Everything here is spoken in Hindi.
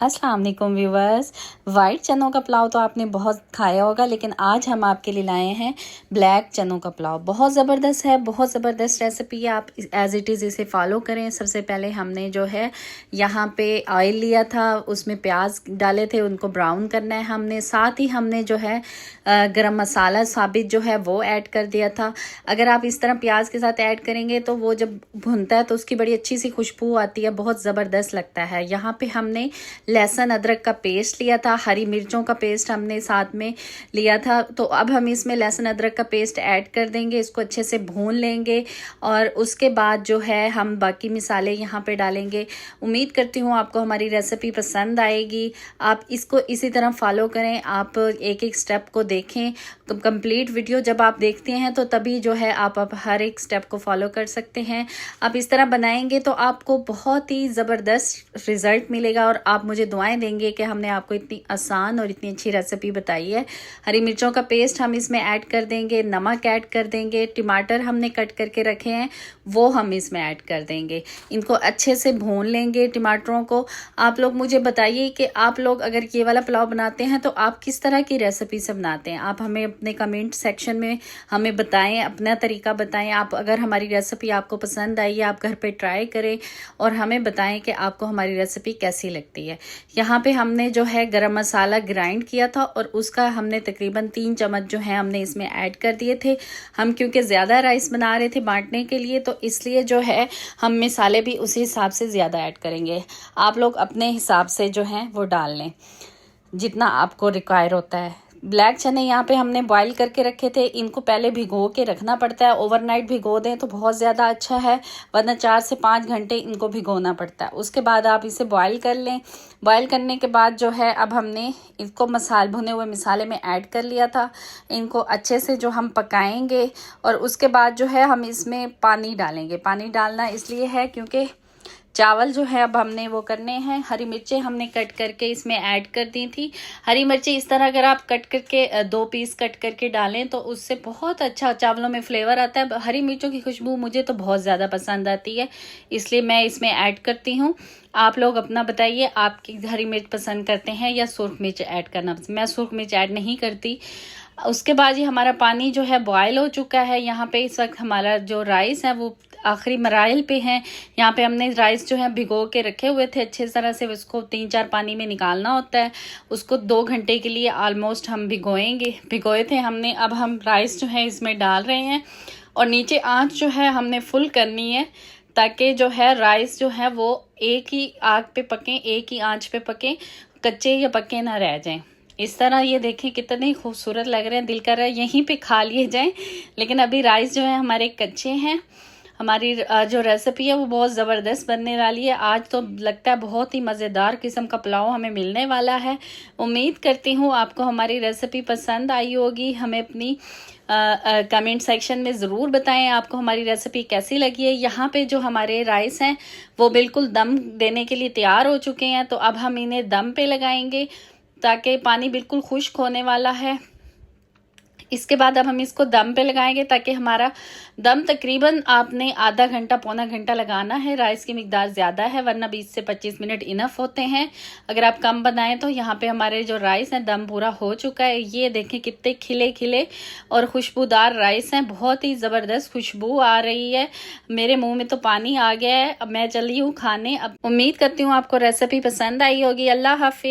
अस्सलाम वालेकुम व्यूवर्स। वाइट चनों का पुलाव तो आपने बहुत खाया होगा, लेकिन आज हम आपके लिए लाए हैं ब्लैक चनों का पुलाव। बहुत ज़बरदस्त है, बहुत ज़बरदस्त रेसिपी है। आप एज़ इट इज़ इसे फॉलो करें। सबसे पहले हमने जो है यहाँ पे ऑयल लिया था, उसमें प्याज डाले थे, उनको ब्राउन करना है हमने। साथ ही हमने जो है गरम मसाला साबित जो है वो ऐड कर दिया था। अगर आप इस तरह प्याज के साथ ऐड करेंगे तो वो जब भुनता है तो उसकी बड़ी अच्छी सी खुशबू आती है, बहुत ज़बरदस्त लगता है। यहाँ पे हमने लहसुन अदरक का पेस्ट लिया था, हरी मिर्चों का पेस्ट हमने साथ में लिया था। तो अब हम इसमें लहसुन अदरक का पेस्ट ऐड कर देंगे, इसको अच्छे से भून लेंगे और उसके बाद जो है हम बाकी मसाले यहाँ पे डालेंगे। उम्मीद करती हूँ आपको हमारी रेसिपी पसंद आएगी। आप इसको इसी तरह फॉलो करें, आप एक एक स्टेप को देखें। कंप्लीट वीडियो जब आप देखते हैं तो तभी जो है आप हर एक स्टेप को फॉलो कर सकते हैं। आप इस तरह बनाएंगे तो आपको बहुत ही ज़बरदस्त रिज़ल्ट मिलेगा और आप मुझे दुआएं देंगे कि हमने आपको इतनी आसान और इतनी अच्छी रेसिपी बताई है। हरी मिर्चों का पेस्ट हम इसमें ऐड कर देंगे, नमक ऐड कर देंगे, टमाटर हमने कट करके रखे हैं वो हम इसमें ऐड कर देंगे। इनको अच्छे से भून लेंगे टमाटरों को। आप लोग मुझे बताइए कि आप लोग अगर ये वाला पुलाव बनाते हैं तो आप किस तरह की रेसिपी से बनाते हैं। आप हमें अपने कमेंट सेक्शन में हमें बताएं, अपना तरीका बताएं। आप अगर हमारी रेसिपी आपको पसंद आई है, आप घर पे ट्राई करें और हमें बताएं कि आपको हमारी रेसिपी कैसी लगती है। यहाँ पे हमने जो है गरम मसाला ग्राइंड किया था और उसका हमने तकरीबन 3 चम्मच जो है हमने इसमें ऐड कर दिए थे। हम क्योंकि ज़्यादा राइस बना रहे थे बांटने के लिए, तो इसलिए जो है हम मसाले भी उसी हिसाब से ज़्यादा ऐड करेंगे। आप लोग अपने हिसाब से जो है वो डाल लें जितना आपको रिक्वायर होता है। ब्लैक चने यहाँ पे हमने बॉईल करके रखे थे, इनको पहले भिगो के रखना पड़ता है। ओवरनाइट भिगो दें तो बहुत ज़्यादा अच्छा है, वरना 4 से 5 घंटे इनको भिगोना पड़ता है। उसके बाद आप इसे बॉईल कर लें। बॉईल करने के बाद जो है अब हमने इसको भुने हुए मसाले में ऐड कर लिया था। इनको अच्छे से जो हम पकाएंगे और उसके बाद जो है हम इसमें पानी डालेंगे। पानी डालना इसलिए है क्योंकि चावल जो है अब हमने वो करने हैं। हरी मिर्चें हमने कट करके इसमें ऐड कर दी थी। हरी मिर्चें इस तरह अगर आप कट करके 2 पीस कट करके डालें तो उससे बहुत अच्छा चावलों में फ्लेवर आता है। हरी मिर्चों की खुशबू मुझे तो बहुत ज़्यादा पसंद आती है, इसलिए मैं इसमें ऐड करती हूँ। आप लोग अपना बताइए, आपकी हरी मिर्च पसंद करते हैं या सुर्ख मिर्च ऐड करना पसंद। मैं सुर्ख मिर्च ऐड नहीं करती। उसके बाद ये हमारा पानी जो है बॉयल हो चुका है। यहाँ पे इस वक्त हमारा जो राइस है वो आखिरी मराइल पे हैं। यहाँ पे हमने राइस जो है भिगो के रखे हुए थे अच्छे तरह से, उसको 3-4 पानी में निकालना होता है। उसको 2 घंटे के लिए ऑलमोस्ट हम भिगोए थे हमने। अब हम राइस जो है इसमें डाल रहे हैं और नीचे आंच जो है हमने फुल करनी है ताकि जो है राइस जो है वो एक ही आग पे पकें, एक ही आंच पे पकें, कच्चे या पके ना रह जाएं। इस तरह ये देखें कितने खूबसूरत लग रहे हैं, दिल कर रहा है यहीं पे खा लिए जाएं, लेकिन अभी राइस जो है हमारे कच्चे हैं। हमारी जो रेसिपी है वो बहुत ज़बरदस्त बनने वाली है। आज तो लगता है बहुत ही मज़ेदार किस्म का पुलाव हमें मिलने वाला है। उम्मीद करती हूँ आपको हमारी रेसिपी पसंद आई होगी। हमें अपनी कमेंट सेक्शन में ज़रूर बताएं आपको हमारी रेसिपी कैसी लगी है। यहाँ पे जो हमारे राइस हैं वो बिल्कुल दम देने के लिए तैयार हो चुके हैं, तो अब हम इन्हें दम पे लगाएंगे ताकि पानी बिल्कुल खुश्क होने वाला है। इसके बाद अब हम इसको दम पे लगाएंगे ताकि हमारा दम तकरीबन आपने आधा घंटा पौना घंटा लगाना है। राइस की मिकदार ज़्यादा है, वरना 20 से 25 मिनट इनफ होते हैं। अगर आप कम बनाएं तो यहाँ पे हमारे जो राइस हैं दम पूरा हो चुका है। ये देखें कितने खिले खिले और खुशबूदार राइस हैं, बहुत ही ज़बरदस्त खुशबू आ रही है। मेरे मुँह में तो पानी आ गया है। अब मैं चली हूँ खाने। अब उम्मीद करती हूँ आपको रेसिपी पसंद आई होगी। अल्लाह हाफिज़।